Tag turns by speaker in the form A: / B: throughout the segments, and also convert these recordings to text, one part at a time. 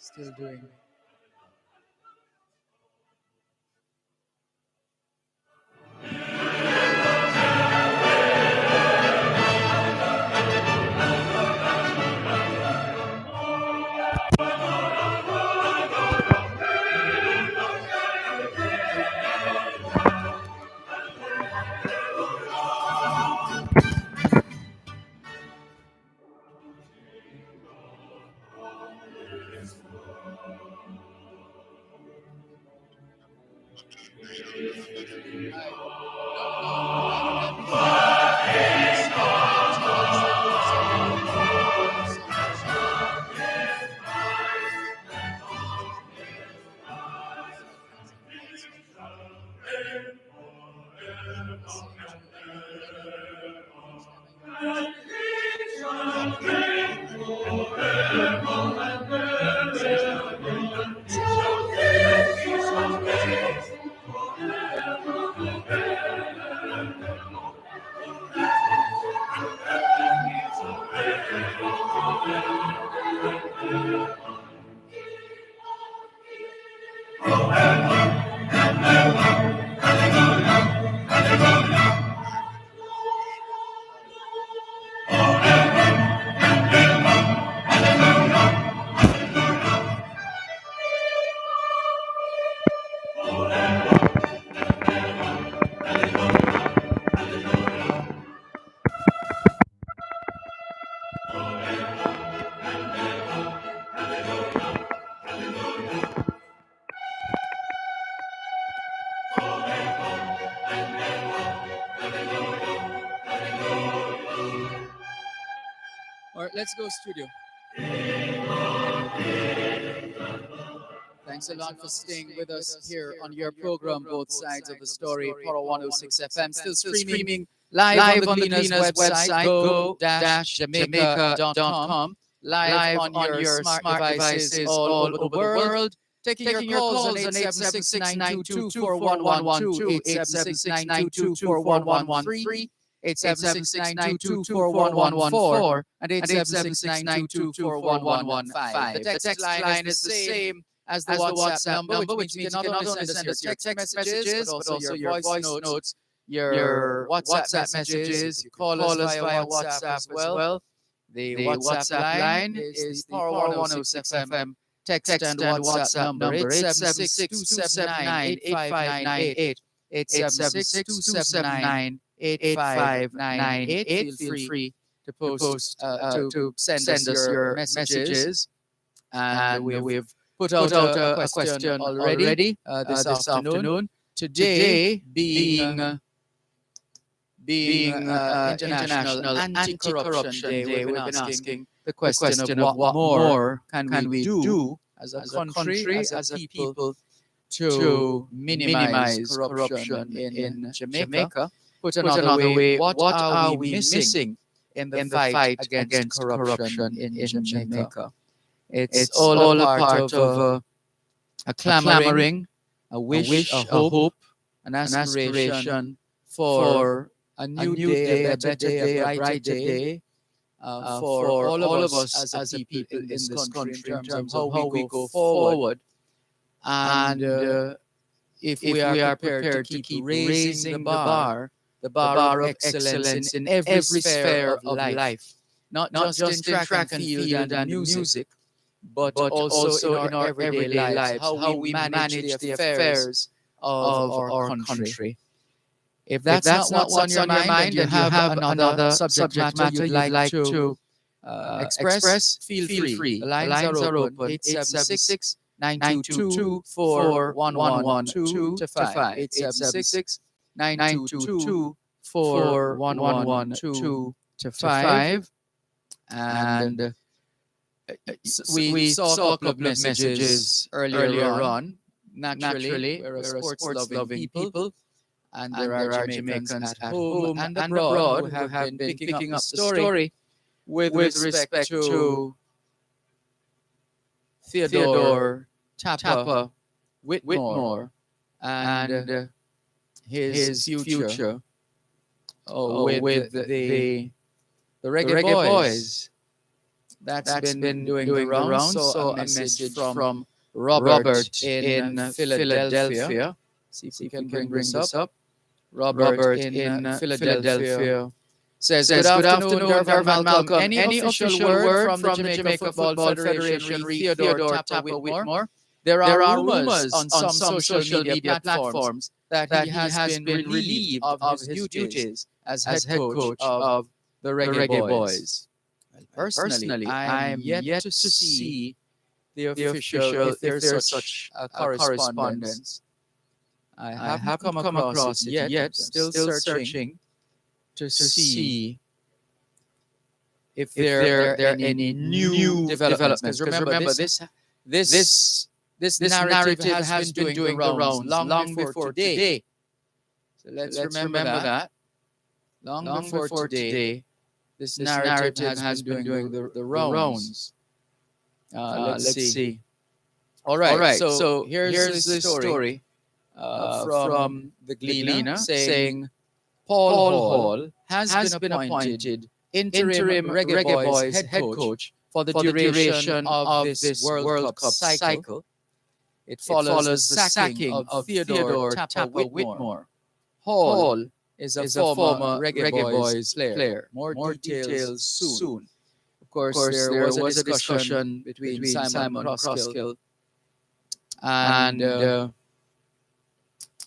A: Still doing. All right, let's go studio. Thanks a lot for staying with us here on your program, Both Sides of the Story, Poro 106 FM. Still streaming live on the Gleaners website, go-jamaica.com. Live on your smart devices all over the world. Taking your calls on 876-922-4112, 876-922-4113, 876-922-4114, and 876-922-4115. The text line is the same as the WhatsApp number, which means you can not only send us your text messages, but also your voice notes, your WhatsApp messages. You call us via WhatsApp as well. The WhatsApp line is the Power 106 FM text and WhatsApp number, 876-279-8598, 876-279-8598. Feel free to send us your messages. And we've put out a question already this afternoon. Today being International Anti-Corruption Day, we've been asking the question of what more can we do as a country, as a people, to minimize corruption in Jamaica. Put another way, what are we missing in the fight against corruption in Jamaica? It's all a part of a clamoring, a wish, a hope, an aspiration for a new day, a better day, a brighter day, for all of us as a people in this country in terms of how we go forward. And if we are prepared to keep raising the bar of excellence in every sphere of life, not just in track and field and music, but also in our everyday lives, how we manage the affairs of our country. If that's not what's on your mind, and you have another subject matter you'd like to express, feel free. The lines are open. 876-922-4112-5. 876-922-4112-5. And we saw a couple of messages earlier on. Naturally, we're a sports-loving people. And there are Jamaicans at home and abroad who have been picking up the story with respect to Theodore Tapper Whitmore and his future with the Reggae Boys. that's been doing the rounds. So a message from Robert in Philadelphia. See if we can bring this up. Robert in Philadelphia says, "Good afternoon, Dervan Malcolm. Any official word from the Jamaica Football Federation re Theodore Tapper Whitmore? There are rumors on some social media platforms that he has been relieved of his duties as head coach of the Reggae Boys. Well, personally, I am yet to see the official, if there's such a correspondence. I haven't come across it yet. Still searching to see if there are any new developments. Because remember, this narrative has been doing the rounds long before today. So let's remember that. Long before today, this narrative has been doing the rounds. Let's see. All right. So here's the story from the Gleaner saying Paul Hall has been appointed interim Reggae Boys head coach for the duration of this World Cup cycle. It follows the sacking of Theodore Tapper Whitmore. Hall is a former Reggae Boys player. More details soon. Of course, there was a discussion between Simon Crosskill and the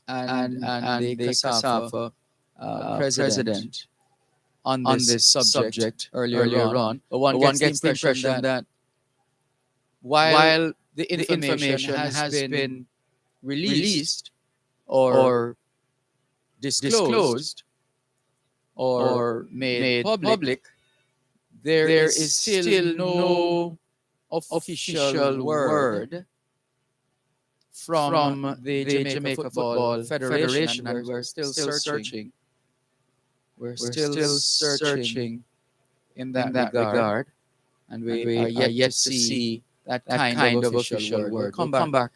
A: CASAFA president on this subject earlier on. But one gets the impression that while the information has been released or disclosed or made public, there is still no official word from the Jamaica Football Federation, and we're still searching. We're still searching in that regard, and we are yet to see that kind of official word. We'll come back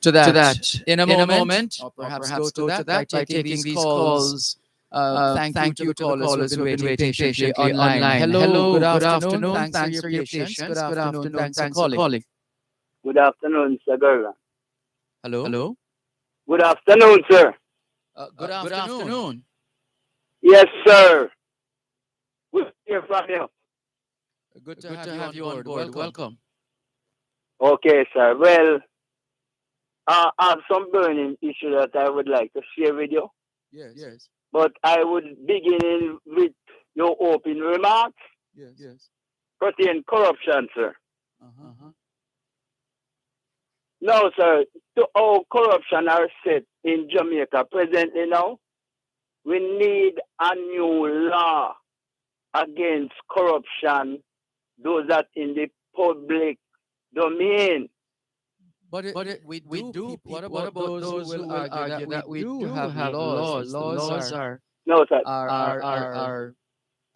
A: to that in a moment, or perhaps go to that by taking these calls. Thank you to the callers who have been waiting patiently online. Hello, good afternoon. Thanks for your patience. Good afternoon. Thanks for calling.
B: Good afternoon, Sir Dervan.
A: Hello.
B: Good afternoon, sir.
A: Good afternoon.
B: Yes, sir. Good to hear from you.
A: Good to have you on board. Welcome.
B: Okay, sir. Well, I have some burning issue that I would like to share with you.
A: Yes.
B: But I would begin with your opening remarks.
A: Yes.
B: Pertaining corruption, sir.
A: Uh-huh.
B: No, sir. To all corruption are set in Jamaica presently now, we need a new law against corruption, those that in the public domain.
A: But we do. What about those who will argue that we do have laws? The laws are
B: no, sir.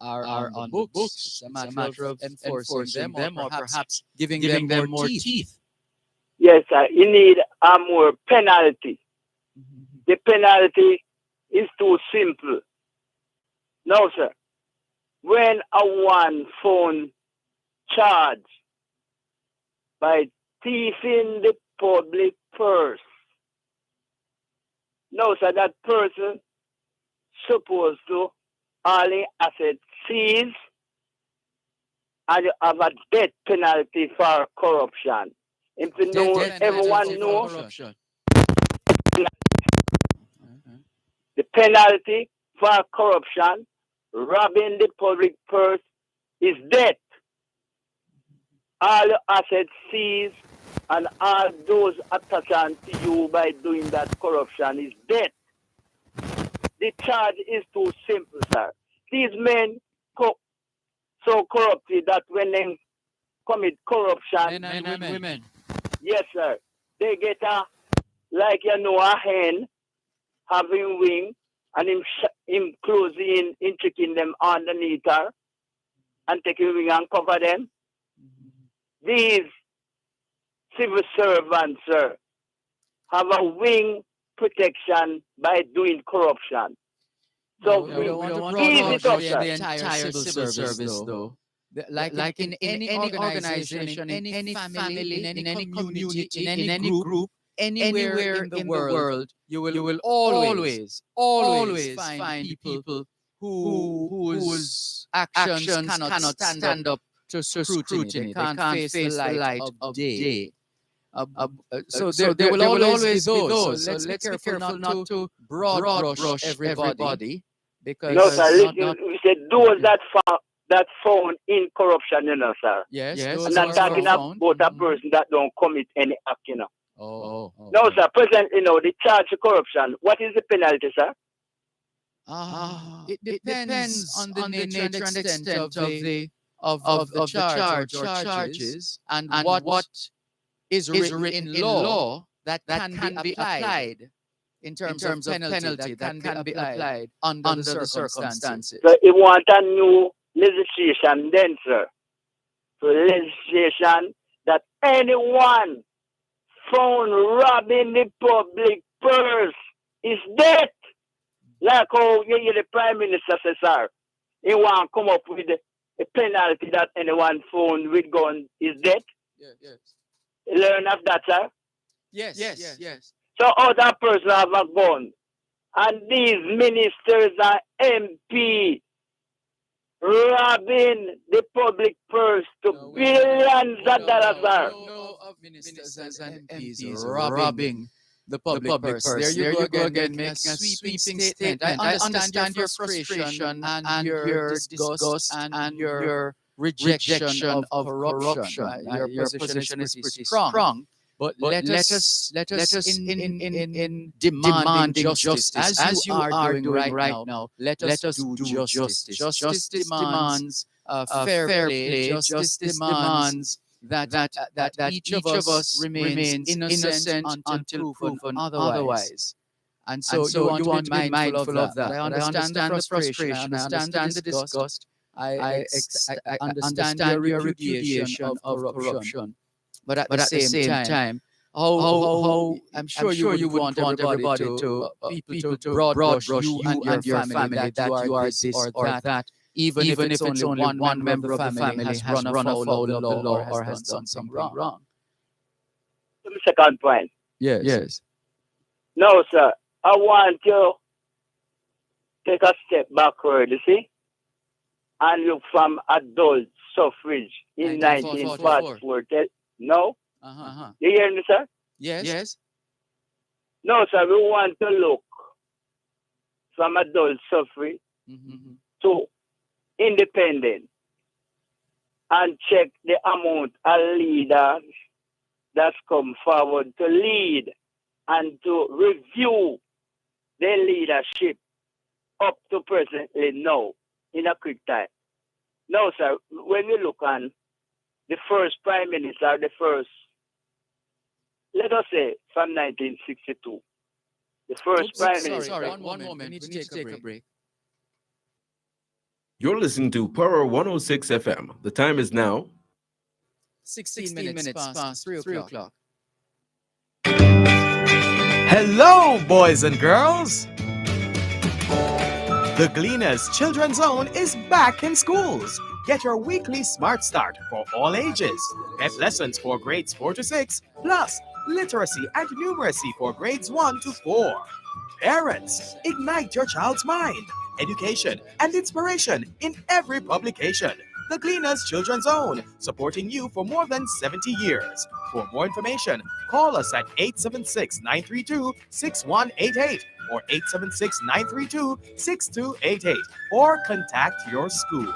A: are on the books. It's a matter of enforcing them, or perhaps giving them more teeth.
B: Yes, sir. You need a more penalty. The penalty is too simple. No, sir. When a one phone charged by thieving the public purse, no, sir, that person supposed to all the assets seized and you have a death penalty for corruption. If you know, everyone knows the penalty for corruption, robbing the public purse, is death. All your assets seized and all those attached to you by doing that corruption is death. The charge is too simple, sir. These men so corrupted that when they commit corruption,
A: Men and women.
B: Yes, sir, they get a hen having wing and him closing, tricking them underneath her and taking wing and cover them. These civil servants, sir, have a wing protection by doing corruption. So
A: we don't want to
B: ease it up, sir.
A: the entire civil service, though. like in any organization, in any family, in any community, in any group, anywhere in the world, you will always find people whose actions cannot stand up to scrutiny. They can't face the light of day. So there will always be those. So let's be careful not to broad brush everybody,
B: No,
A: because
B: sir.
A: not
B: Listen, we said those that found in corruption, sir.
A: yes,
B: I'm
A: those
B: not
A: who are
B: talking
A: found.
B: about a person that don't commit any act.
A: Oh,
B: No, sir. Presently, the charge of corruption. What is the penalty, sir?
A: It depends on the nature and extent of the charge or charges, and what is written in law that can be applied in terms of penalty that can be applied under the circumstances.
B: So you want a new legislation then, sir. So legislation that anyone found robbing the public purse is dead. Like how the Prime Minister says, sir, he want to come up with a penalty that anyone found with gun is dead.
A: Yes.
B: Learn of that, sir.
A: Yes.
B: So other person have a gun. And these ministers and MP robbing the public purse to billions of dollars, sir.
A: No of ministers and MPs robbing the public purse. There you go again, making a sweeping statement. I understand your frustration and your disgust and your rejection of corruption. Your position is pretty strong. But let us in demanding justice as you are doing right now. Let us do justice. Justice demands fair play. Justice demands that each of us remains innocent until proven otherwise. And so you want to be mindful of that. I understand the frustration. I understand the disgust. I understand your repudiation of corruption. But at the same time, how I'm sure you would want everybody to people to broad brush you and your family that you are this or that, even if it's only one member of the family has run afoul of the law or has done something wrong.
B: The second point.
A: Yes.
B: No, sir. I want to take a step backward, you see, and look from adult suffrage in 1944. No? You hear me, sir?
A: Yes.
B: No, sir. We want to look from adult suffrage to independent and check the amount of leaders that's come forward to lead and to review their leadership up to presently now in a quick time. No, sir. When you look on the first prime minister, let us say from 1962, the first prime minister.
A: Sorry, one moment. We need to take a break.
C: You're listening to Power 106 FM. The time is now
A: 16 minutes past 3 o'clock.
D: Hello, boys and girls! The Gleaners Children's Zone is back in schools. Get your weekly Smart Start for all ages. Get lessons for grades 4 to 6, plus literacy and numeracy for grades 1 to 4. Parents, ignite your child's mind, education, and inspiration in every publication. The Gleaners Children's Zone, supporting you for more than 70 years. For more information, call us at 876-932-6188 or 876-932-6288 or contact your school.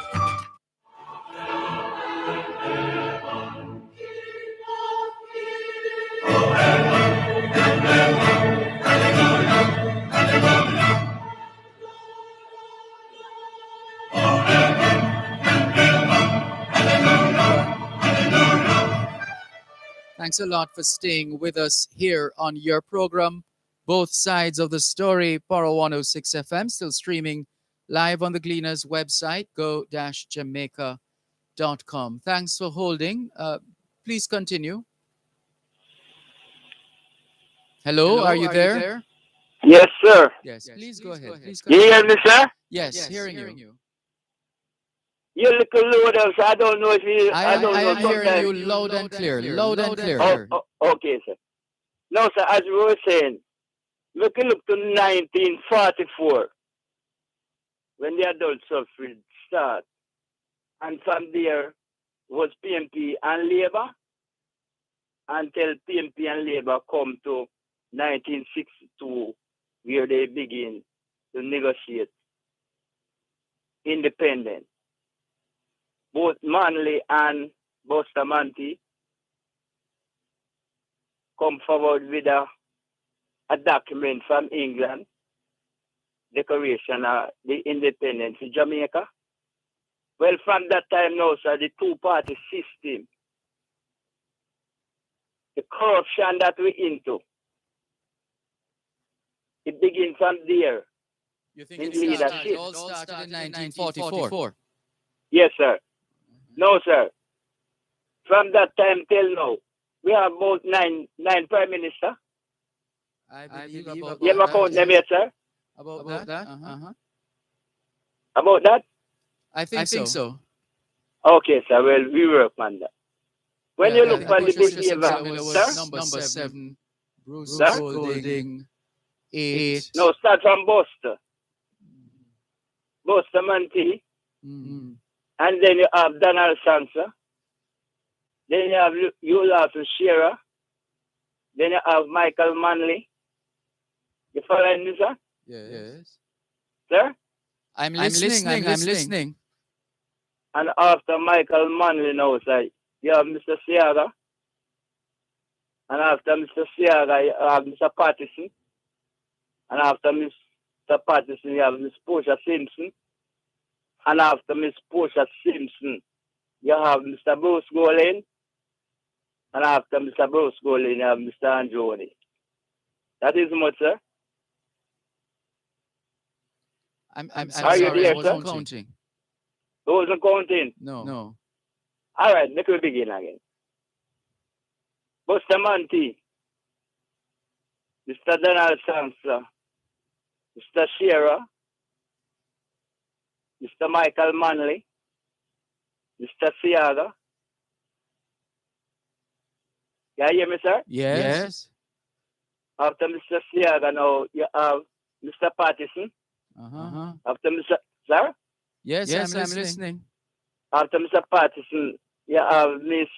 A: Thanks a lot for staying with us here on your program, Both Sides of the Story, Power 106 FM, still streaming live on the Gleaners website, go-jamaica.com. Thanks for holding. Please continue. Hello, are you there?
B: Yes, sir.
A: Yes, please go ahead.
B: You hear me, sir?
A: Yes, hearing you.
B: You're little low there, so I don't know if you, I don't
A: I
B: know
A: am hearing
B: sometimes.
A: you loud and clear. Loud and clear.
B: Okay, sir. No, sir, as we were saying, we can look to 1944 when the adult suffrage started. And from there was PMP and Labour until PMP and Labour come to 1962 where they begin to negotiate independence. Both Manley and Bustamante come forward with a document from England, Declaration of the Independence of Jamaica. Well, from that time now, sir, the two-party system, the corruption that we're into, it begins from there.
A: You think
B: in
A: it
B: leadership.
A: all started in 1944?
B: Yes, sir. No, sir. From that time till now, we have about nine prime minister.
A: I believe about
B: You ever count them yet, sir?
A: About that?
B: About that?
A: I think so.
B: Okay, sir. Well, we work on that. When you look on the behavior, sir?
A: Number 7, Bruce
B: Sir?
A: Golding, 8.
B: No, start from Buster. Bustamante.
A: Mm-hmm.
B: And then you have Donald Sansa. Then you have Shearer. Then you have Michael Manley. You following me, sir?
A: Yes.
B: Sir?
A: I'm listening.
B: And after Michael Manley now, sir, you have Mr. Seaga. And after Mr. Seaga, you have Mr. Patterson. And after Mr. Patterson, you have Miss Portia Simpson. And after Miss Portia Simpson, you have Mr. Bruce Golding. And after Mr. Bruce Golding, you have Mr. Anjoni. That is much, sir.
A: I'm
B: Are you
A: sorry,
B: there,
A: I wasn't
B: sir?
A: counting.
B: You wasn't counting?
A: No.
B: All right, let me begin again. Bustamante, Mr. Donald Sansa, Mr. Shearer, Mr. Michael Manley, Mr. Seaga. Can you hear me, sir?
A: Yes.
B: After Mr. Seaga, now you have Mr. Patterson. After Mr. Sir?
A: Yes, I'm listening.
B: After Mr. Patterson, you have Miss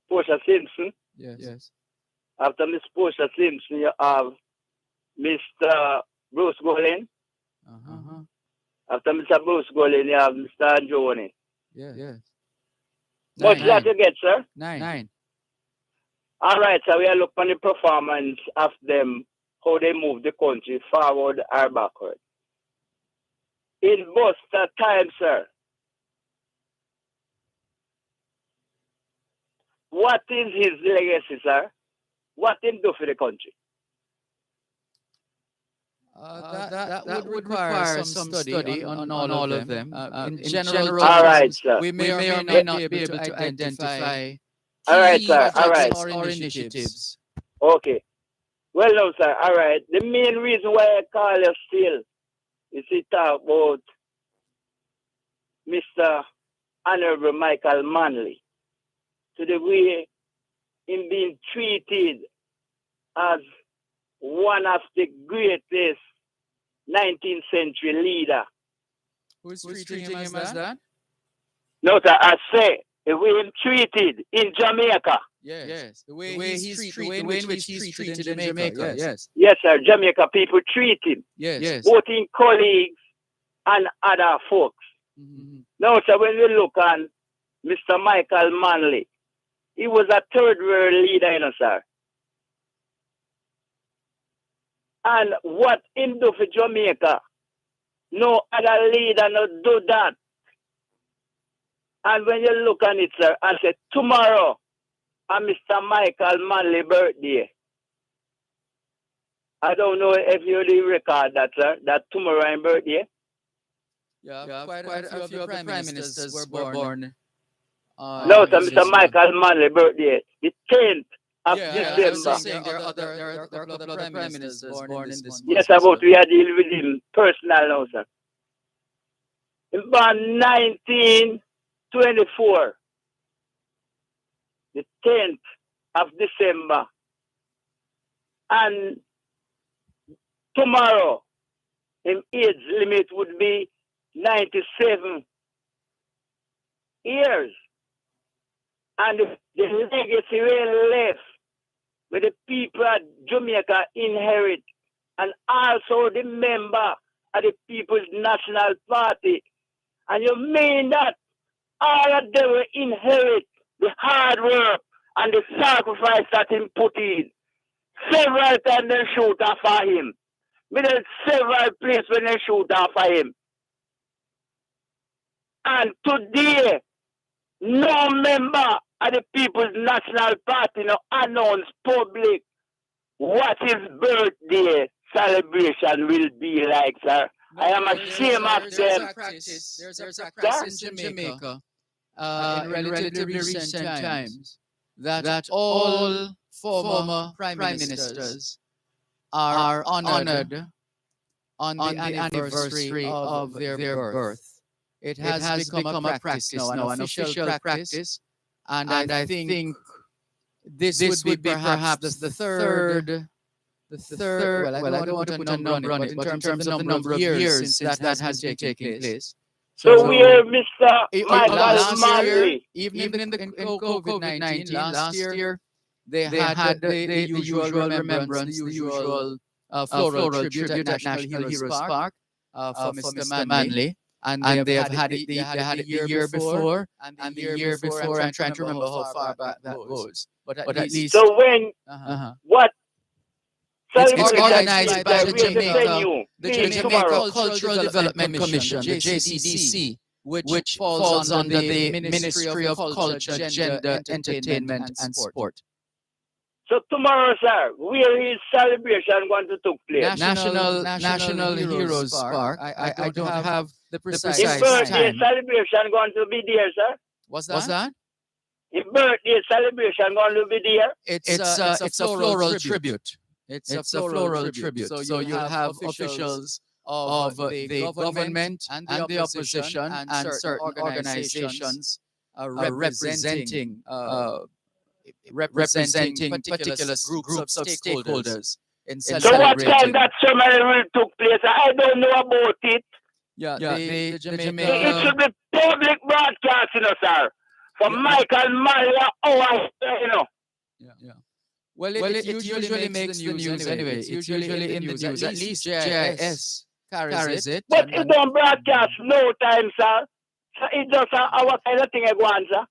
B: Portia Simpson.
A: Yes.
B: After Miss Portia Simpson, you have Mr. Bruce Golding. After Mr. Bruce Golding, you have Mr. Anjoni.
A: Yes.
B: What's that you get, sir?
A: 9.
B: All right, so we are looking at the performance of them, how they move the country forward or backward. In Buster time, sir, what is his legacy, sir? What him do for the country?
A: That would require some study on all of them. In general,
B: all right, sir.
A: We may or may not be able to identify
B: all right, sir. All right.
A: or initiatives.
B: Okay. Well, no, sir. All right. The main reason why I call you still is to talk about Mr. Honorable Michael Manley, to the way him being treated as one of the greatest 19th century leader.
A: Who's treating him as that?
B: No, sir. I say the way him treated in Jamaica.
A: Yes. The way in which he's treated in Jamaica. Yes.
B: Yes, sir. Jamaica people treat him.
A: Yes.
B: Both in colleagues and other folks. Now, sir, when we look on Mr. Michael Manley, he was a third world leader, you know, sir. And what him do for Jamaica, no other leader no do that. And when you look on it, sir, and say tomorrow on Mr. Michael Manley birthday, I don't know if you really record that, sir, that tomorrow is birthday.
A: Yeah, quite a few of the prime ministers were born.
B: No, sir, Mr. Michael Manley birthday, the 10th of December.
A: I was saying there are a couple of other prime ministers born in this month.
B: Yes, sir, but we are dealing with him personal now, sir. in about 1924, the 10th of December. And tomorrow, his age limit would be 97 years. And the legacy really left where the people of Jamaica inherit, and also the member of the People's National Party. And you mean that all of them will inherit the hard work and the sacrifice that he put in. Several times they shoot after him. There's several places when they shoot after him. And today, no member of the People's National Party no announce public what his birthday celebration will be like, sir. I am ashamed of them.
A: There's a practice in Jamaica in relatively recent times that all former prime ministers are honored on the anniversary of their birth. It has become a practice now, an official practice, and I think this would be perhaps the third. Well, I don't want to put a number on it, but in terms of the number of years since that has been taking place.
B: So we are Mr. Michael
A: Last year,
B: Manley.
A: even in COVID-19, last year, they had the usual remembrance, the usual floral tribute at National Heroes Park for Mr. Manley. And they have had it the year before, and the year before. I'm trying to remember how far back that goes. But at least.
B: So when, what
A: it's
B: celebration
A: organized
B: is
A: by
B: that
A: the
B: we have to
A: Jamaica,
B: send you
A: the
B: please
A: Jamaica
B: tomorrow?
A: Cultural Development Commission, the JCDC, which falls under the Ministry of Culture, Gender, Entertainment, and Sport.
B: So tomorrow, sir, where is celebration going to take place?
A: National Heroes Park. I don't have the precise
B: His birthday
A: time.
B: celebration going to be there, sir.
A: What's that?
B: His birthday celebration going to be there.
A: It's a floral tribute. It's a floral tribute. So you'll have officials of the government and the opposition and certain organizations representing particular groups of stakeholders in
B: So what
A: celebrating.
B: time that ceremony will took place? I don't know about it.
A: The
B: It
A: Jamaica.
B: should be public broadcast, sir. From Michael Maria,
A: Well, it usually makes the news anyway. It's usually in the news. At least JIS carries it.
B: But it don't broadcast no time, sir. So it's just our kind of thing I go on, sir.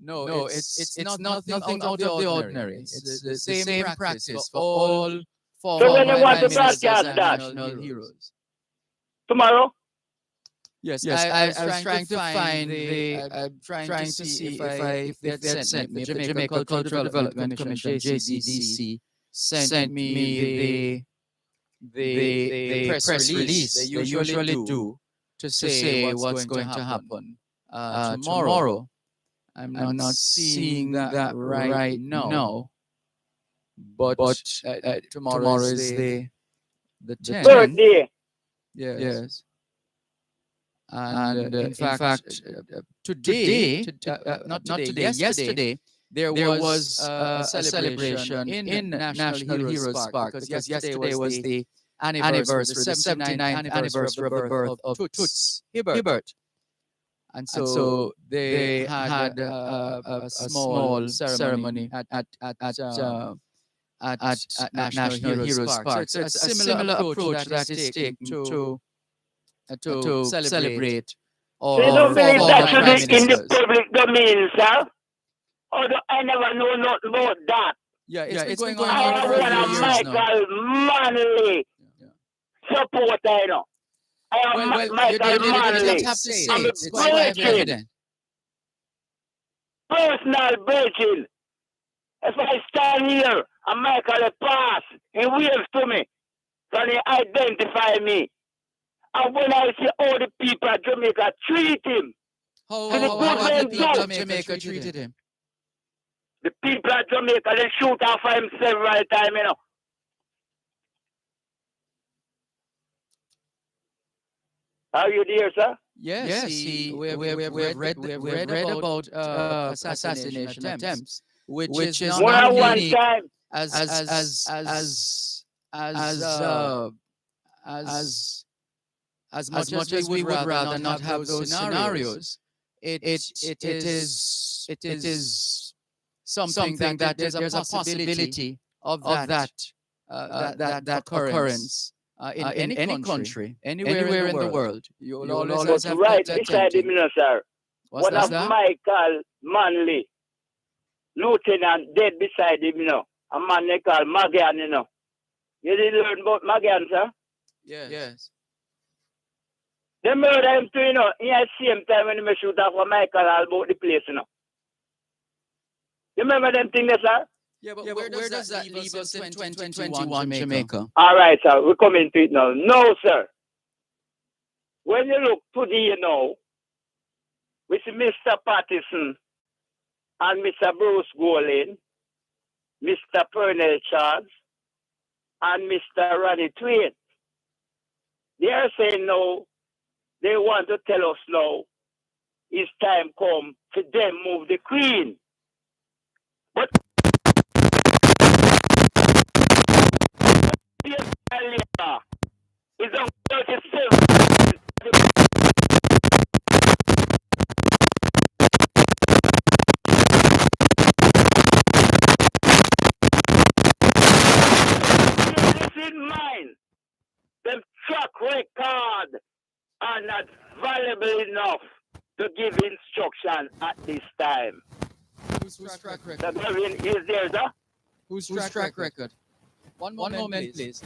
A: No, it's nothing out of the ordinary. It's the same practice for all former
B: So when you want to
A: prime ministers
B: broadcast
A: and
B: that?
A: national heroes.
B: Tomorrow?
A: Yes, I was trying to find trying to see if they had sent me, if the Jamaica Cultural Development Commission, JCDC, sent me the press release they usually do to say what's going to happen tomorrow. I'm not seeing that right now, but tomorrow is the 10th.
B: Birthday.
A: Yes. And in fact, today, not today, yesterday, there was a celebration in National Heroes Park because yesterday was the anniversary, the 79th anniversary of the birth of Toots Hibbert. And so they had a small ceremony at National Heroes Park. So it's a similar approach that is taken to celebrate
B: So you don't believe that should
A: prime
B: be in the
A: ministers.
B: public domain, sir? I never know nothing about that.
A: Yeah, it's been going
B: I
A: on
B: am
A: for a
B: one of
A: few years now.
B: Michael Manley supporter, I am Michael
A: You
B: Manley.
A: don't have to say
B: I'm
A: it.
B: a
A: It's quite
B: virgin.
A: evident.
B: Personal virgin. If I stand here and Michael pass, he waves to me. So he identify me. And when I see all the people of Jamaica treat him,
A: How
B: the
A: have the
B: good
A: people
B: men
A: of Jamaica treated him?
B: the people of Jamaica, they shoot after him several times, Are you there, sir?
A: Yes, we've read about assassination attempts, which is
B: More
A: not
B: than one
A: unique
B: time.
A: as as as much as we would rather not have those scenarios. It is something that there's a possibility of that occurrence in any country, anywhere in the world. You will always
B: But
A: have
B: right
A: that
B: beside him,
A: tempting.
B: sir.
A: What's
B: One of
A: that?
B: Michael Manley, lieutenant, dead beside him, a man they call Magan, You didn't learn about Magan, sir?
A: Yes.
B: They murder him too, in the same time when they shoot off Michael all about the place, You remember them things, sir?
A: Yeah, but where does that leave us in 2021 Jamaica?
B: All right, sir. We're coming to it now. No, sir. When you look today, we see Mr. Patterson and Mr. Bruce Golding, Mr. Pernell Charles, and Mr. Ronnie Twain. They are saying no, they want to tell us now it's time come for them move the Queen. But it's on 37. This in mind, them track record are not valuable enough to give instruction at this time.
A: Who's track record?
B: That Dervan is there, sir?
A: Who's track record? One moment, please.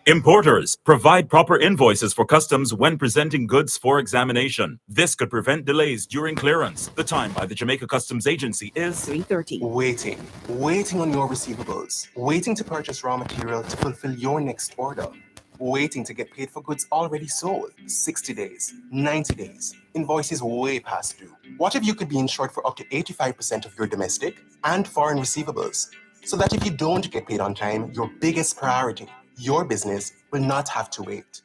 E: Importers, provide proper invoices for customs when presenting goods for examination. This could prevent delays during clearance. The time by the Jamaica Customs Agency is
D: 3:30. Waiting on your receivables. Waiting to purchase raw material to fulfill your next order. Waiting to get paid for goods already sold. 60 days, 90 days. Invoices way past due. What if you could be insured for up to 85% of your domestic and foreign receivables? So that if you don't get paid on time, your biggest priority, your business, will not have to wait.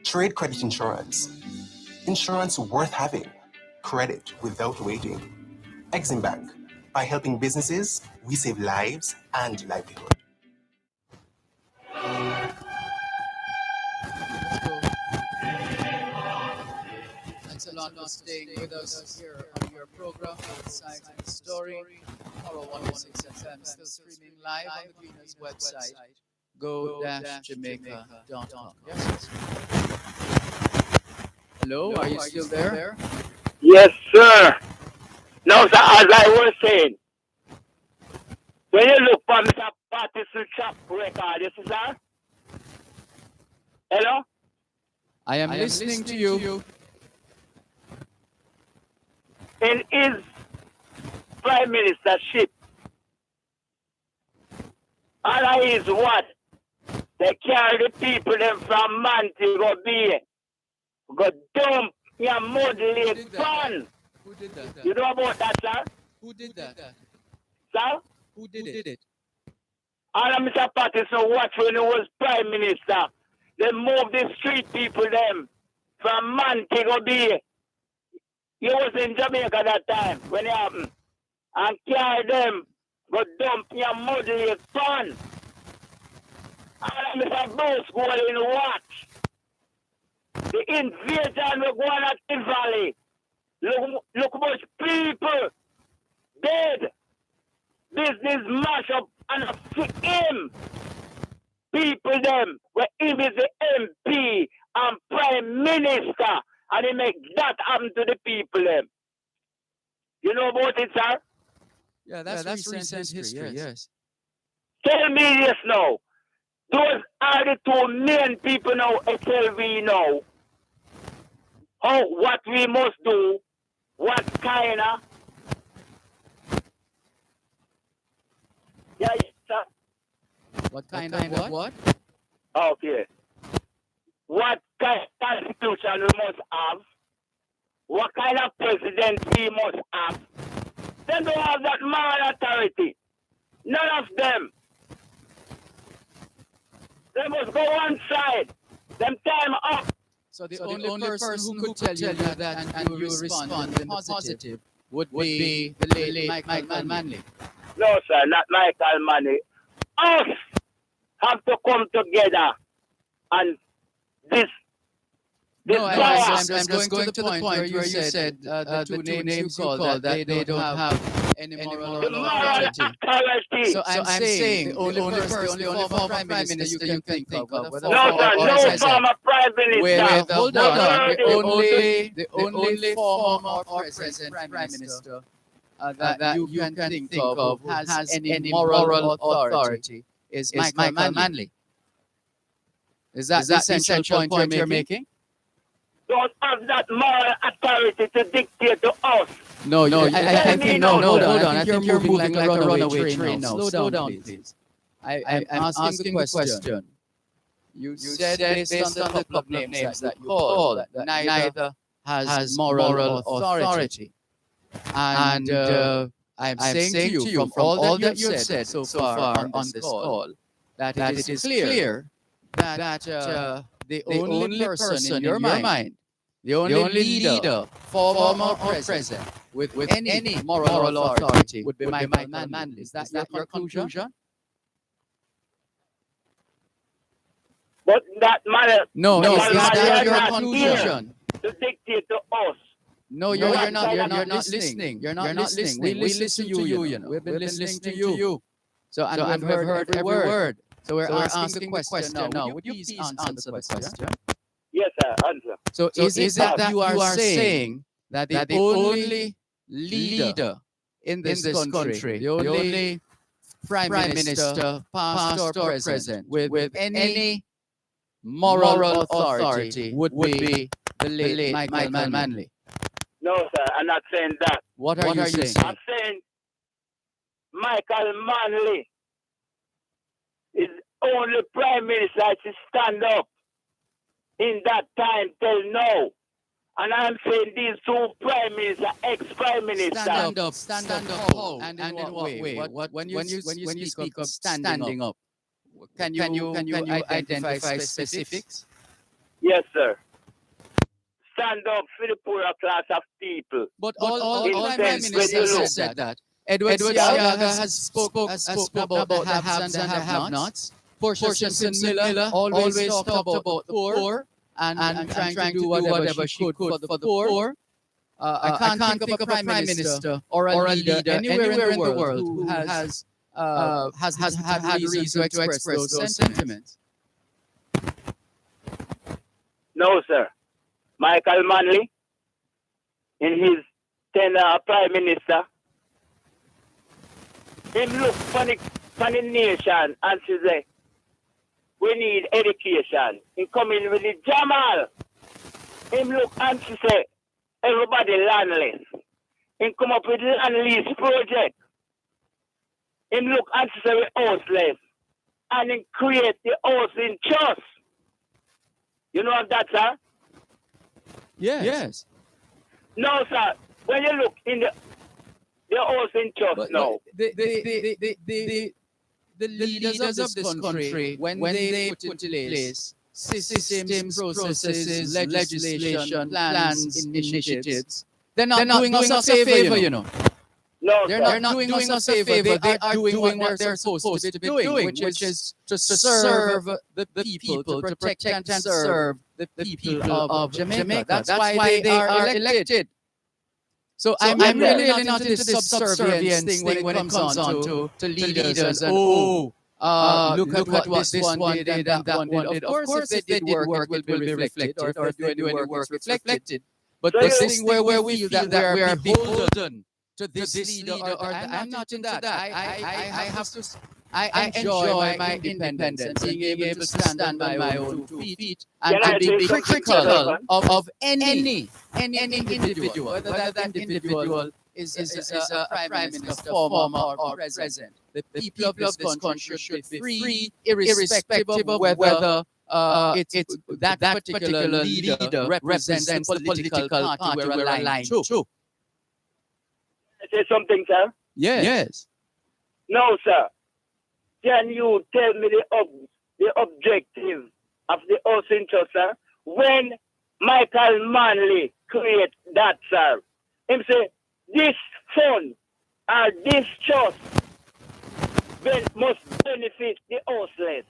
D: Trade credit insurance. Insurance worth having. Credit without waiting. Exim Bank. By helping businesses, we save lives and livelihood.
A: Thanks a lot for staying with us here on your program, Outside the Story, Power 106 FM, still streaming live on the Greeners website, go-jamaica.com. Yes. Hello, are you still there?
B: Yes, sir. Now, sir, as I was saying, when you look for Mr. Patterson chap record, you see, sir? Hello?
A: I am listening to you.
B: In his prime ministership, all is what? They carry the people them from Montego Bay. Go dump your mud lake fun.
A: Who did that?
B: You know about that, sir?
A: Who did that?
B: Sir?
A: Who did it?
B: All of Mr. Patterson watch when he was prime minister. They moved the street people them from Montego Bay. He was in Jamaica that time when it happened. And carry them, go dump your mud lake fun. All of Mr. Bruce go in watch. The invasion will go on at the valley. Look much people dead. Business mash up and for him. People them where he is the MP and Prime Minister and he make that happen to the people them. You know about it, sir?
A: Yeah, that's recent history, yes.
B: Tell me this now. Those are the two main people now, SLV now. What we must do, what kind of... Yeah, yes, sir.
A: What kind of what?
B: Okay. what kind of constitution we must have, what kind of president we must have. They don't have that moral authority. None of them. They must go one side. Them time up.
A: So the only person who could tell you that and you respond in the positive would be the late Michael Manley.
B: No, sir, not Michael Manley. Us have to come together and this.
A: No, I'm just going to the point where you said the two names you called that they don't have any moral
B: authority.
A: So I'm saying the only former prime minister you can think of.
B: No, sir, no former prime minister.
A: Hold on. The only former or present prime minister that you can think of has any moral authority is Michael Manley. Is that the essential point you're making?
B: Don't have that moral authority to dictate to us.
A: No, I think hold on. I think you're moving like a runaway train now. Slow down, please. I'm asking the question. You said based on the club names that you called that neither has moral authority. And I'm saying to you, from all that you've said so far on this call, that it is clear that the only person in your mind, the only leader, former or present, with any moral authority would be Michael Manley. Is that your conclusion?
B: But that matter.
A: No, is that your
B: not
A: conclusion?
B: To dictate to us.
A: No, you're not listening. You're not listening. We listen to you, you know. We've been listening to you. So we've heard every word. So we're asking the question now. Would you please answer the question?
B: Yes, sir. Answer.
A: So is it that you are saying that the only leader in this country, the only prime minister, past or present, with any moral authority would be the late Michael Manley?
B: No, sir. I'm not saying that.
A: What are you saying?
B: I'm saying Michael Manley is only prime minister to stand up in that time till now. And I'm saying these two prime ministers, ex-prime ministers.
A: Stand up how? And in what way? When you speak of standing up, can you identify specifics?
B: Yes, sir. Stand up for the poorer class of people.
A: But all prime ministers have said that. Edward Siaga has spoken about the haves and the have-nots. Portia Simpson Miller always talked about the poor and trying to do whatever she could for the poor. I can't think of a prime minister or a leader anywhere in the world who has had reason to express those sentiments.
B: No, sir. Michael Manley, in his tenure prime minister, him look for the nation and say, we need education. He come in with the Jamal. Him look and say, everybody landless. He come up with the land lease project. Him look and say, we houseless. And he create the house in trust. You know that, sir?
A: Yes.
B: No, sir. When you look in the house in trust now.
A: The leaders of this country, when they put in place systems, processes, legislation, plans, initiatives, they're not doing us a favor, you know.
B: No,
A: they're not doing us a favor. They are doing what they're supposed to be doing, which is to serve the people, to protect and serve the people of Jamaica. That's why they are elected. So I'm really not into this subservience thing when it comes on to leaders and look at what this one did and that one did. Of course, if they did work, it will be reflected, or if they do any work, reflected. But this thing where we feel that we are beholden to this leader, I'm not into that. I have to. I enjoy my independence, being able to stand on my own 2 feet and be critical of any individual, whether that individual is a prime minister, former or present. The people of this country should be free, irrespective of whether it's that particular leader represents the political party we're aligned to.
B: Say something, sir?
A: Yes.
B: No, sir. Can you tell me the objective of the housing trust, sir? When Michael Manley create that, sir, him say this fund or this trust must benefit the houseless.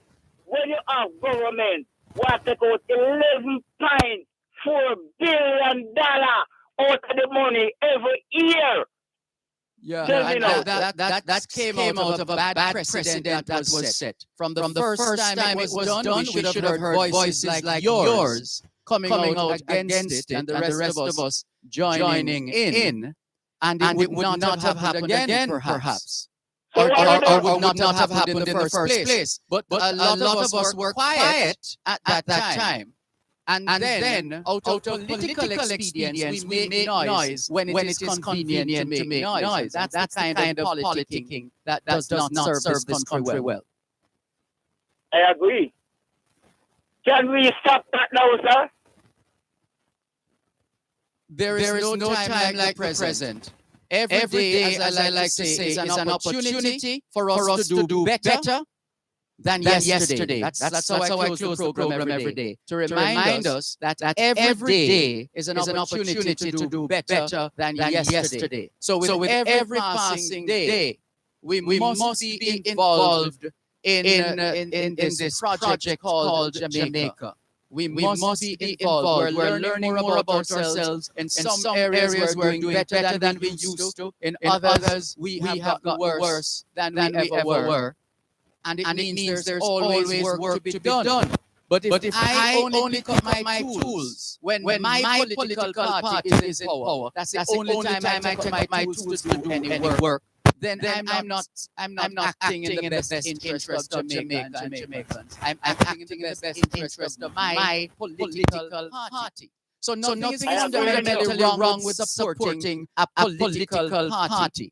B: When you have government what take out $11.4 billion out of the money every year.
A: Yeah,
B: Tell me now.
A: that came out of a bad precedent that was set. From the first time it was done, we should have heard voices like yours coming out against it, and the rest of us joining in, and it would not have happened again, perhaps. Or would not have happened in the first place. But a lot of us were quiet at that time. And then, out of political expedience, we make noise when it is convenient to make noise. That's the kind of politicking that does not serve this country well.
B: I agree. Can we stop that now, sir?
A: There is no time like the present. Every day, as I like to say, is an opportunity for us to do better than yesterday. That's how I close the program every day. To remind us that every day is an opportunity to do better than yesterday. So with every passing day, we must be involved in this project called Jamaica. We must be involved. We're learning more about ourselves. In some areas, we're doing better than we used to. In others, we have gotten worse than we ever were. And it means there's always work to be done. But if I only pick up my tools when my political party is in power, that's the only time I take my tools to do any work, then I'm not acting in the best interest of Jamaica and Jamaicans. I'm acting in the best interest of my political party. So nothing is fundamentally wrong with supporting a political party.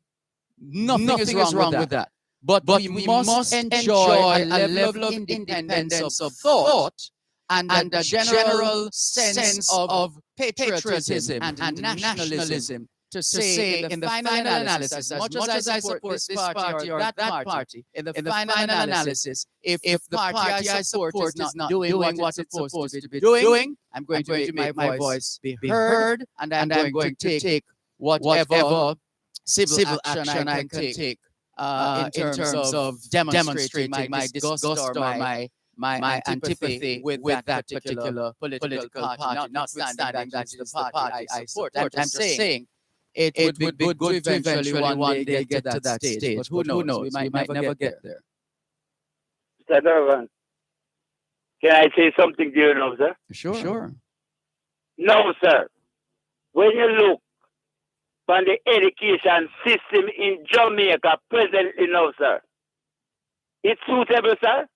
A: Nothing is wrong with that. But we must enjoy a level of independence of thought and a general sense of patriotism and nationalism to say in the final analysis, as much as I support this party or that party, in the final analysis, if the party I support is not doing what it's supposed to be doing, I'm going to make my voice be heard, and I'm going to take whatever civil action I can take in terms of demonstrating my disgust or my antipathy with that particular political party, notwithstanding that is the party I support. I'm just saying it would be good to eventually one day get to that stage. But who knows? We might never get there.
B: Mr. Dervan, can I say something to you now, sir?
A: Sure.
B: No, sir. When you look on the education system in Jamaica presently now, sir, it's suitable, sir?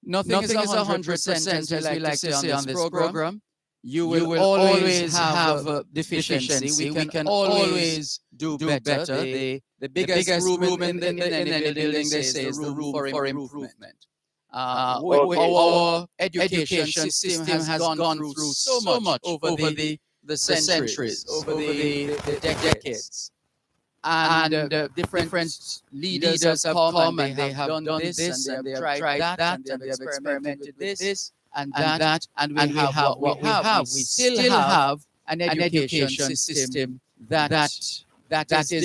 A: Nothing is 100%, as we like to say on this program. You will always have deficiency. We can always do better. The biggest room in the building, they say, is the room for improvement. Our education system has gone through so much over the centuries, over the decades. And different leaders have come and they have done this and they have tried that and they have experimented with this and that, and we have what we have. We still have an education system that is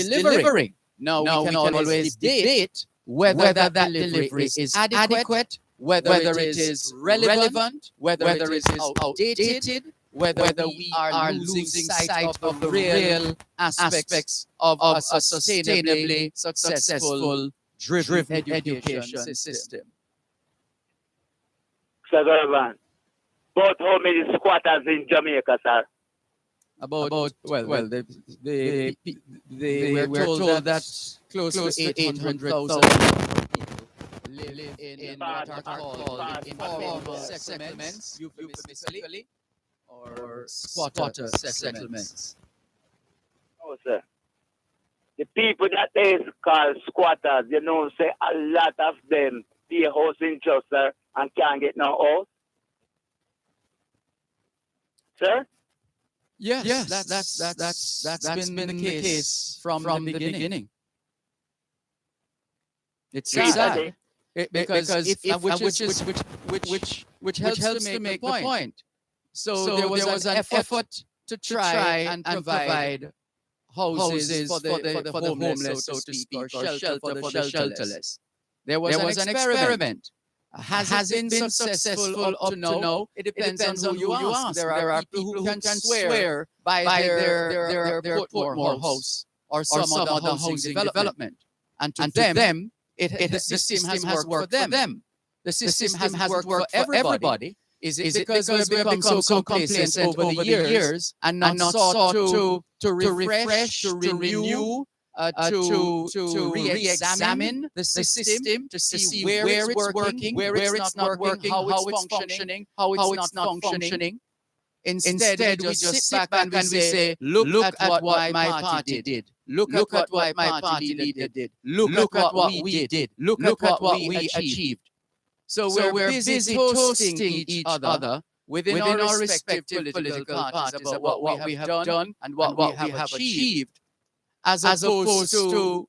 A: delivering. Now we can always debate whether that delivery is adequate, whether it is relevant, whether it is outdated, whether we are losing sight of the real aspects of a sustainably successful, driven education system.
B: Sir Dervan, about how many squatters in Jamaica, sir?
A: They were told that close to 800,000 people live in what are called informal settlements, euphemistically, or squatter settlements.
B: Oh, sir. The people that they call squatters, say a lot of them pay housing trust, sir, and can't get no house? Sir?
A: Yes, that's been the case from the beginning. It's sad. Because which helps to make the point. So there was an effort to try and provide houses for the homeless, so to speak, or shelter for the shelterless. There was an experiment. Has it been successful up to now? It depends on who you ask. There are people who can swear by their Portmore house or some other housing development. And to them, the system has worked for them. The system has worked for everybody. Is it because we've become so complacent over the years and not sought to refresh, to renew, to re-examine the system to see where it's working, where it's not working, how it's functioning, how it's not functioning? Instead, we just sit back and we say, look at what my party did. Look at what my party leader did. Look at what we did. Look at what we achieved. So we're busy toasting each other within our respective political parties about what we have done and what we have achieved, as opposed to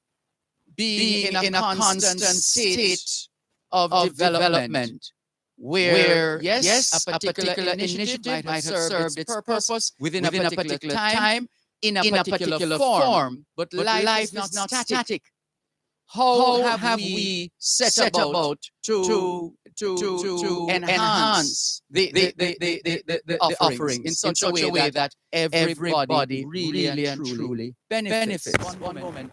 A: being in a constant state of development where, yes, a particular initiative might have served its purpose within a particular time, in a particular form, but life is not static. How have we set about to enhance the offerings in such a way that everybody really and truly benefits? One moment.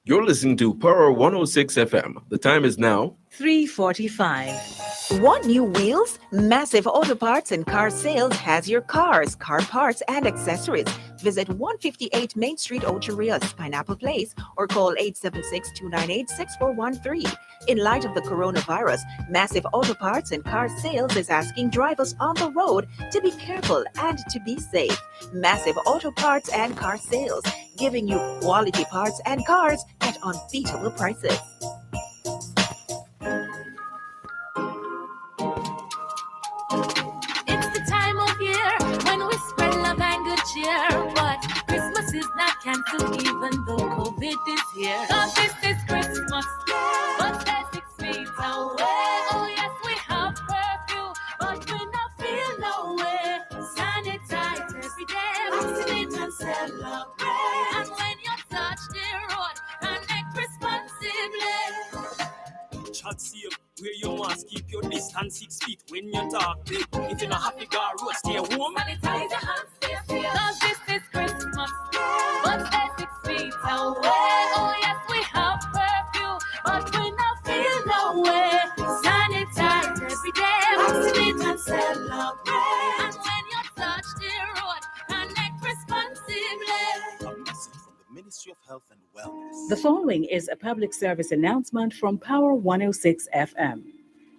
C: You're listening to Power 106 FM. The time is now
F: 3:45. Want new wheels? Massive Auto Parts and Car Sales has your cars, car parts, and accessories. Visit 158 Main Street, Ocho Rios, Pineapple Place, or call 876-298-6413. In light of the coronavirus, Massive Auto Parts and Car Sales is asking drivers on the road to be careful and to be safe. Massive Auto Parts and Car Sales, giving you quality parts and cars at unbeatable prices.
G: It's the time of year when we spread love and good cheer, but Christmas is not cancelled even though COVID is here. 'Cause this is Christmas, but they're 6 feet away. Oh yes, we have curfew, but we not feel no way. Sanitize every day, vaccinate and celebrate. And when you touch the road, connect responsibly.
H: Chat safe, where you must keep your distance 6 feet when you talk big. If you're not happy, go road, stay home.
G: Sanitize your hands, stay safe. 'Cause this is Christmas, but they're 6 feet away. Oh yes, we have curfew, but we not feel no way. Sanitize every day, vaccinate and celebrate. And when you touch the road, connect responsibly.
H: A message from the Ministry of Health and Wellness.
I: The following is a public service announcement from Power 106 FM.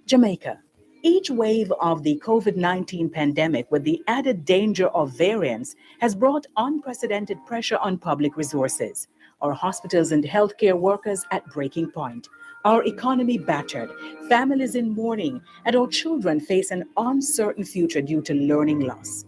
I: Jamaica. Each wave of the COVID-19 pandemic, with the added danger of variants, has brought unprecedented pressure on public resources. Our hospitals and healthcare workers at breaking point. Our economy battered, families in mourning, and our children face an uncertain future due to learning loss.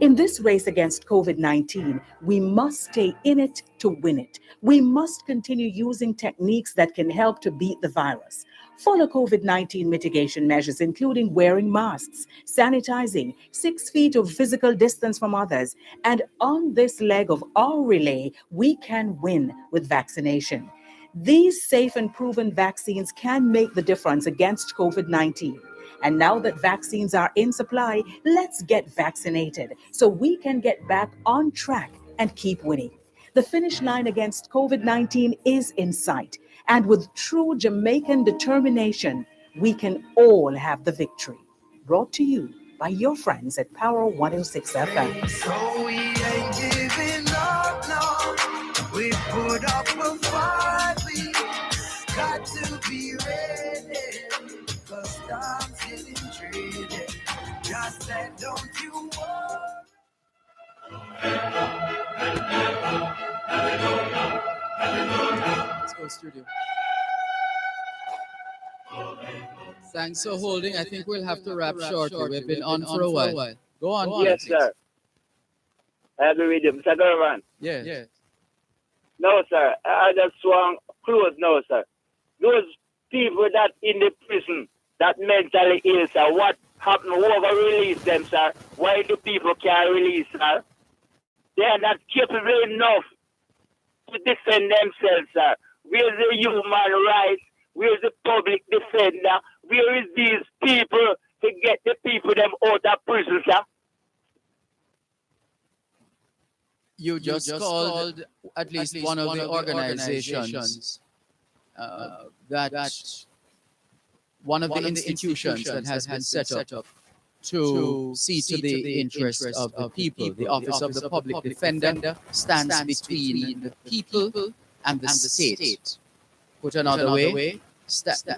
I: In this race against COVID-19, we must stay in it to win it. We must continue using techniques that can help to beat the virus. Follow COVID-19 mitigation measures, including wearing masks, sanitizing, 6 feet of physical distance from others. And on this leg of our relay, we can win with vaccination. These safe and proven vaccines can make the difference against COVID-19. And now that vaccines are in supply, let's get vaccinated so we can get back on track and keep winning. The finish line against COVID-19 is in sight. And with true Jamaican determination, we can all have the victory. Brought to you by your friends at Power 106 FM.
J: So we ain't giving up, no. We put up a fight, we got to be ready. 'Cause time's getting tricky. I said, don't you worry.
A: Let's go studio. Thanks for holding. I think we'll have to wrap shortly. We've been on for a while. Go on.
B: Yes, sir. I agree with you. Mr. Dervan.
A: Yeah.
B: No, sir. I just want to close now, sir. Those people that in the prison that mentally ill, sir, what happened? Whoever released them, sir? Why do people can't release, sir? They are not capable enough to defend themselves, sir. Where's the human rights? Where's the public defender? Where is these people to get the people them out of prison, sir?
A: You just called at least one of the organizations that one of the institutions that has been set up to see to the interest of the people. The Office of the Public Defender stands between the people and the state. Put another way,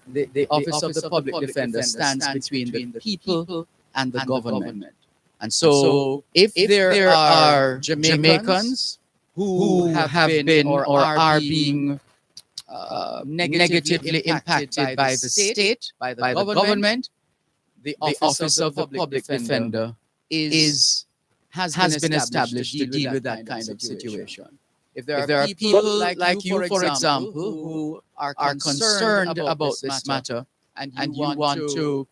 A: the Office of the Public Defender stands between the people and the government. And so, if there are Jamaicans who have been or are being negatively impacted by the state, by the government, the Office of the Public Defender has been established to deal with that kind of situation. If there are people like you, for example, who are concerned about this matter, and you want to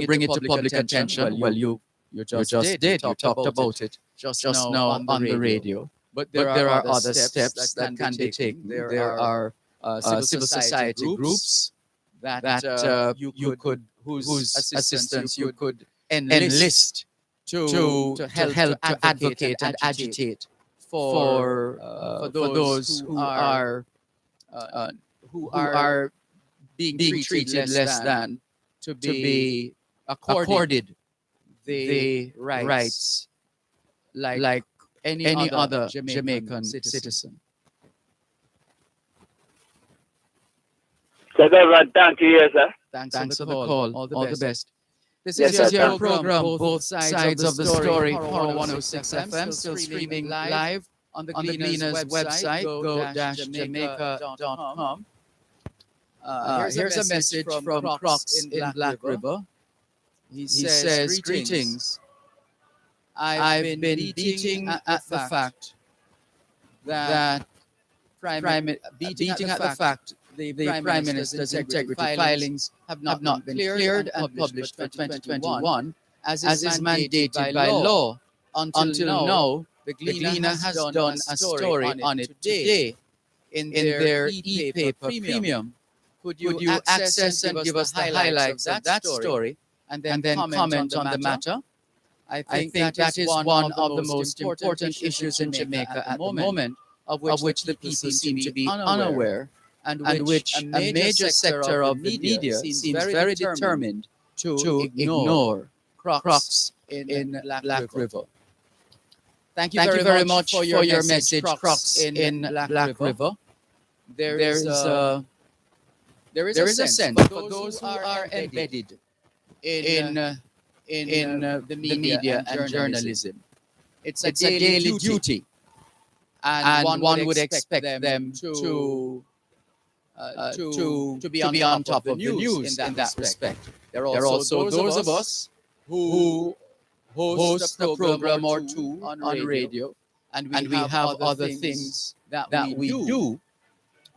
A: bring it to public attention, well, you just did. You talked about it just now on the radio. But there are other steps that can be taken. There are civil society groups that you could whose assistance you could enlist to help to advocate and agitate for those who are being treated less than to be accorded the rights like any other Jamaican citizen.
B: So, thank you, sir.
A: Thanks for the call. All the best. This
B: Yes,
A: is
B: sir.
A: your program, Both Sides of the Story, Power 106 FM, still streaming live on the Gleaners website, go-jamaica.com. Here's a message from Crocs in Black River. He says, greetings. I've been beating at the fact that the Prime Minister's integrity filings have not been cleared and published for 2021 as is mandated by law. Until now, the Gleaner has done a story on it today in their e-paper premium. Could you access and give us the highlights of that story and then comment on the matter? I think that is one of the most important issues in Jamaica at the moment, of which the people seem to be unaware, and which a major sector of the media seems very determined to ignore. Crocs in Black River. Thank you very much for your message, Crocs in Black River. There is a sense for those who are embedded in the media and journalism. It's a daily duty, and one would expect them to be on top of the news in that respect. There are also those of us who host a program or two on radio, and we have other things that we do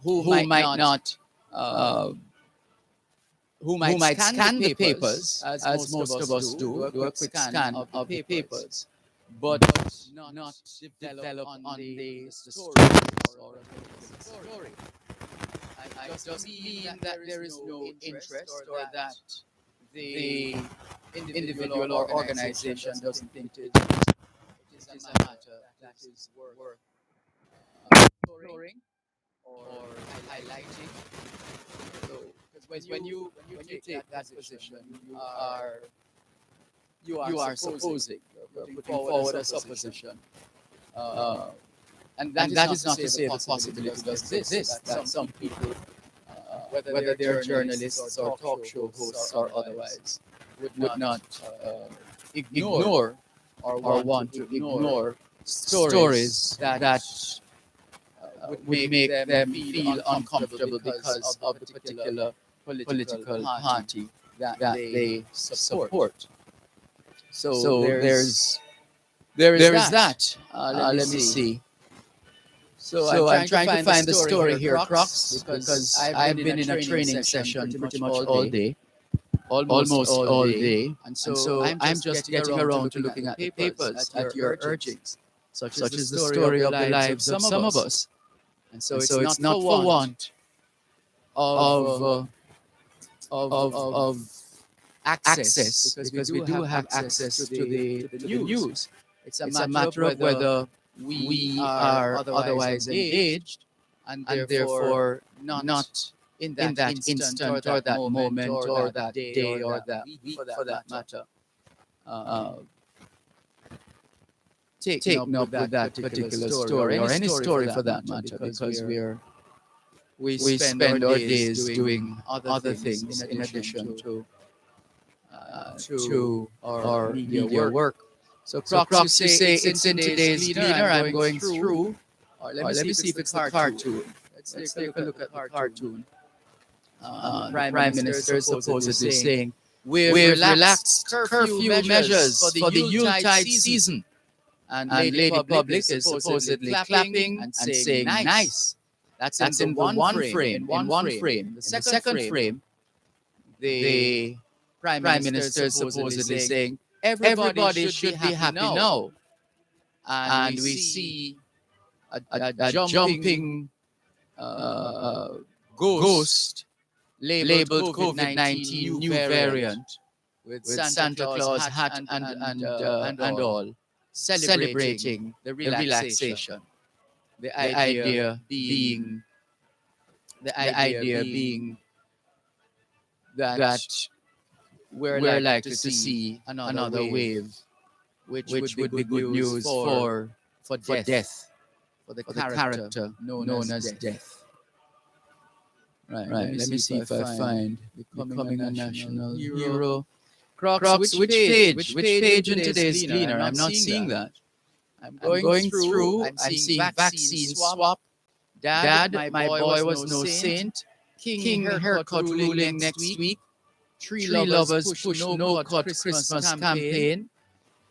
A: who might not scan the papers as most of us do a quick scan of the papers, but not develop on the story. I just mean that there is no interest, or that the individual or organization doesn't think it is a matter that is worth exploring or highlighting. So, because when you take that position, you are supposing, putting forward a supposition. And that is not to say the possibility does exist, that some people, whether they're journalists or talk show hosts or otherwise, would not ignore or want to ignore stories that would make them feel uncomfortable because of the particular political party that they support. So there is that. Let me see. So I'm trying to find the story here, Crocs, because I've been in a training session pretty much all day, almost all day, and so I'm just getting around to looking at the papers at your urgings, such as the story of the lives of some of us. And so it's not for want of access, because we do have access to the news. It's a matter of whether we are otherwise engaged and therefore not in that instant or that moment or that day or that week for that matter, taking up with that particular story or any story for that matter, because we spend our days doing other things in addition to our media work. So Crocs, you say it's in today's Gleaner. I'm going through, or let me see if it's the cartoon. Let's take a look at the cartoon. The Prime Minister is supposedly saying, we've relaxed curfew measures for the Yuletide season. And Lady Public is supposedly clapping and saying, nice. That's in the one frame. In one frame. The second frame, the Prime Minister is supposedly saying, everybody should be happy now. And we see a jumping ghost labeled COVID-19 new variant with Santa Claus hat and all, celebrating the relaxation. The idea being that we're likely to see another wave, which would be good news for death, for the character known as death. Right. Let me see if I find becoming a national hero. Crocs, which page in today's Gleaner? I'm not seeing that. I'm going through. I'm seeing vaccine swap. Dad, my boy was no saint. King haircut ruling next week. Tree lovers push no cut Christmas campaign.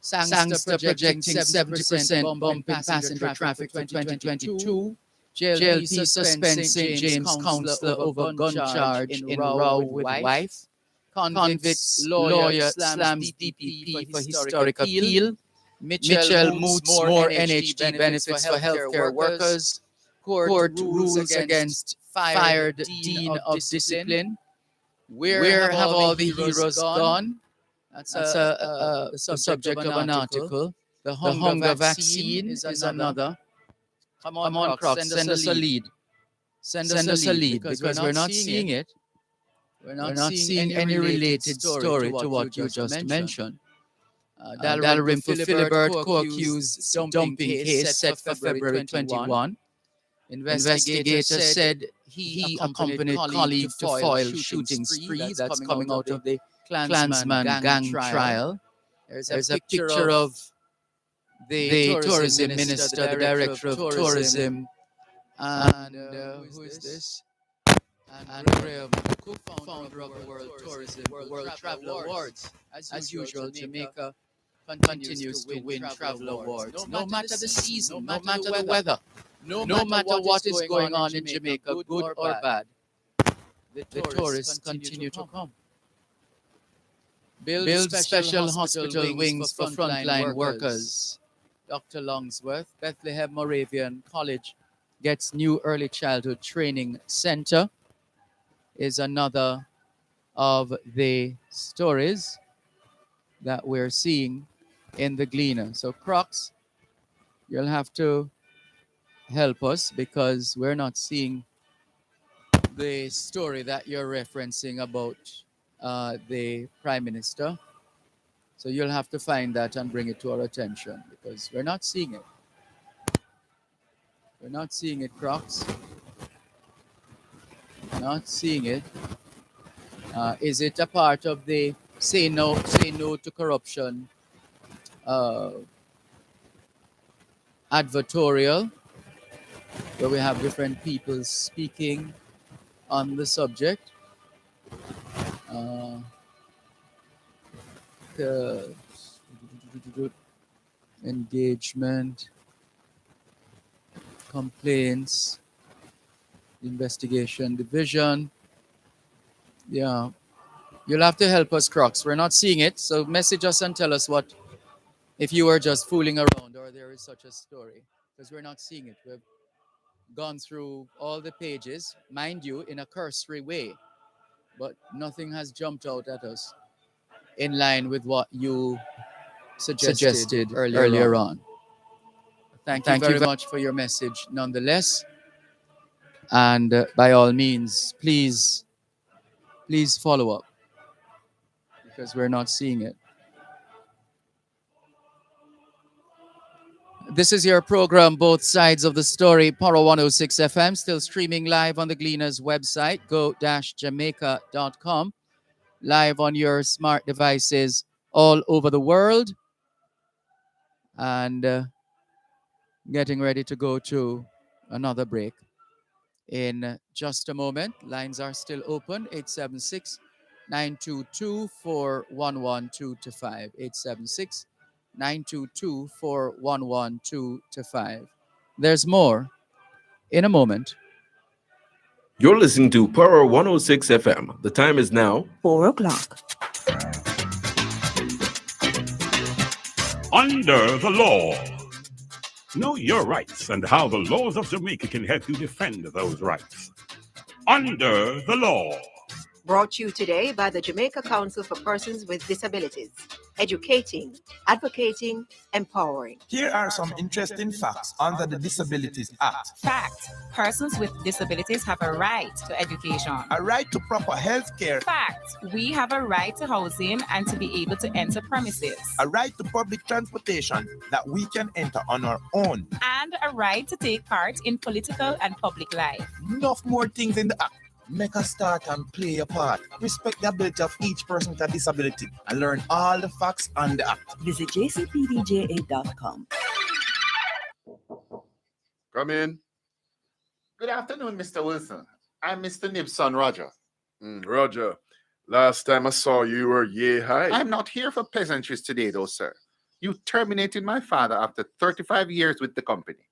A: Sangster projecting 70% bump in passenger traffic for 2022. JLP suspends St. James councillor over gun charge in row with wife. Convicts lawyer slams DPP for historic appeal. Mitchell moots more NHD benefits for healthcare workers. Court rules against fired Dean of Discipline. Where have all the heroes gone? That's the subject of an article. The hunger vaccine is another. Come on, Crocs, send us a lead. Send us a lead, because we're not seeing it. We're not seeing any related story to what you just mentioned. Dalrymple Philibert co-accused dumping case set for February 21. Investigators said he accompanied colleague to foil shooting spree that's coming out of the Klansman gang trial. There's a picture of the tourism minister, the director of tourism, and who is this? And Graham, co-founder of the World Tourism, World Travel Awards. As usual, Jamaica continues to win travel awards. No matter the season, no matter the weather, no matter what is going on in Jamaica, good or bad, the tourists continue to come. Build special hospital wings for frontline workers. Dr. Longsworth, Bethlehem Moravian College gets new early childhood training center is another of the stories that we're seeing in the Gleaner. So Crocs, you'll have to help us, because we're not seeing the story that you're referencing about the Prime Minister. So you'll have to find that and bring it to our attention, because we're not seeing it. We're not seeing it, Crocs. Not seeing it. Is it a part of the say no to corruption advertorial, where we have different people speaking on the subject. Uh, engagement, complaints, investigation division. Yeah, you'll have to help us, Crocs. We're not seeing it, so message us and tell us what if you are just fooling around or there is such a story, because we're not seeing it. We've gone through all the pages, mind you, in a cursory way, but nothing has jumped out at us in line with what you suggested earlier on. Thank you very much for your message nonetheless. And by all means, please follow up, because we're not seeing it. This is your program, Both Sides of the Story, Power 106 FM, still streaming live on the Gleaners website, go-jamaica.com, live on your smart devices all over the world, and getting ready to go to another break in just a moment. Lines are still open, 876-922-4112-5, 876-922-4112-5. There's more in a moment.
C: You're listening to Power 106 FM. The time is now
F: 4 o'clock.
K: Under the law. Know your rights and how the laws of Jamaica can help you defend those rights. Under the law.
F: Brought to you today by the Jamaica Council for Persons with Disabilities. Educating, advocating, empowering.
L: Here are some interesting facts under the Disabilities Act.
M: Fact: persons with disabilities have a right to education.
L: A right to proper health care.
M: Fact: we have a right to housing and to be able to enter premises.
L: A right to public transportation that we can enter on our own.
M: And a right to take part in political and public life.
L: Enough more things in the Act. Make a start and play a part. Respect the ability of each person with a disability and learn all the facts on the Act.
F: Visit jcpdja.com.
N: Come in. Good afternoon, Mr. Wilson. I'm Mr. Nibson Roger.
O: Roger, last time I saw you, you were yay high.
N: I'm not here for pleasantries today, though, sir. You terminated my father after 35 years with the company.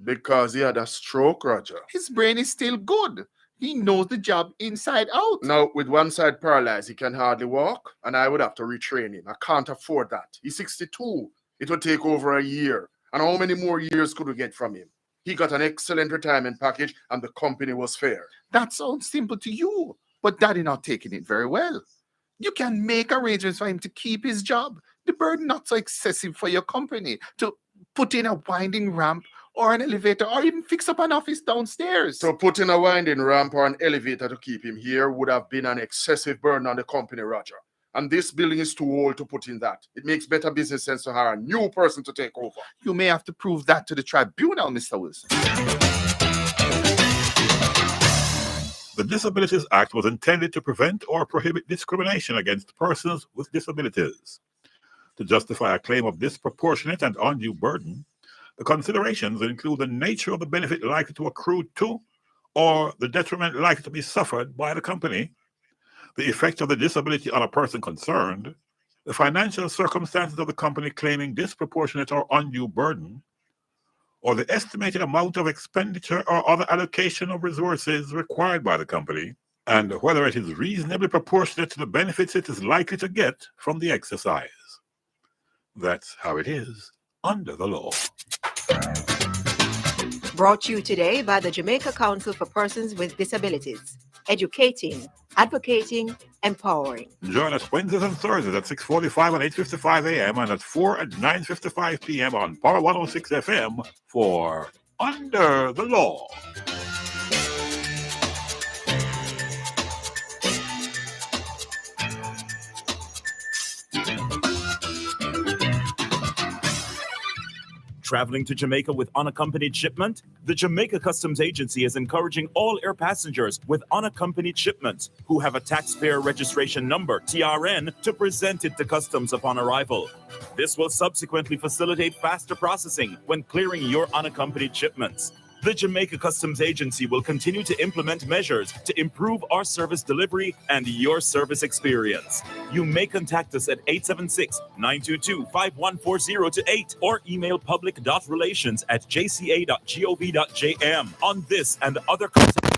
O: Because he had a stroke, Roger.
N: His brain is still good. He knows the job inside out.
O: Now, with one side paralyzed, he can hardly walk, and I would have to retrain him. I can't afford that. He's 62. It would take over a year. And how many more years could we get from him? He got an excellent retirement package, and the company was fair.
N: That sounds simple to you, but Daddy not taking it very well. You can make arrangements for him to keep his job. The burden not so excessive for your company to put in a winding ramp or an elevator, or even fix up an office downstairs.
O: So put in a winding ramp or an elevator to keep him here would have been an excessive burden on the company, Roger. And this building is too old to put in that. It makes better business sense to hire a new person to take over.
N: You may have to prove that to the tribunal, Mr. Wilson.
K: The Disabilities Act was intended to prevent or prohibit discrimination against persons with disabilities. To justify a claim of disproportionate and undue burden, the considerations include the nature of the benefit likely to accrue to or the detriment likely to be suffered by the company, the effect of the disability on a person concerned, the financial circumstances of the company claiming disproportionate or undue burden, or the estimated amount of expenditure or other allocation of resources required by the company, and whether it is reasonably proportionate to the benefits it is likely to get from the exercise. That's how it is under the law.
F: Brought to you today by the Jamaica Council for Persons with Disabilities. Educating, advocating, empowering.
K: Join us Wednesdays and Thursdays at 6:45 and 8:55 a.m. and at 4 and 9:55 p.m. on Power 106 FM for Under the Law.
E: Traveling to Jamaica with unaccompanied shipment? The Jamaica Customs Agency is encouraging all air passengers with unaccompanied shipments who have a taxpayer registration number, TRN, to present it to customs upon arrival. This will subsequently facilitate faster processing when clearing your unaccompanied shipments. The Jamaica Customs Agency will continue to implement measures to improve our service delivery and your service experience. You may contact us at 876-922-5140 or email public.relations@jca.gov.jm on this and other content.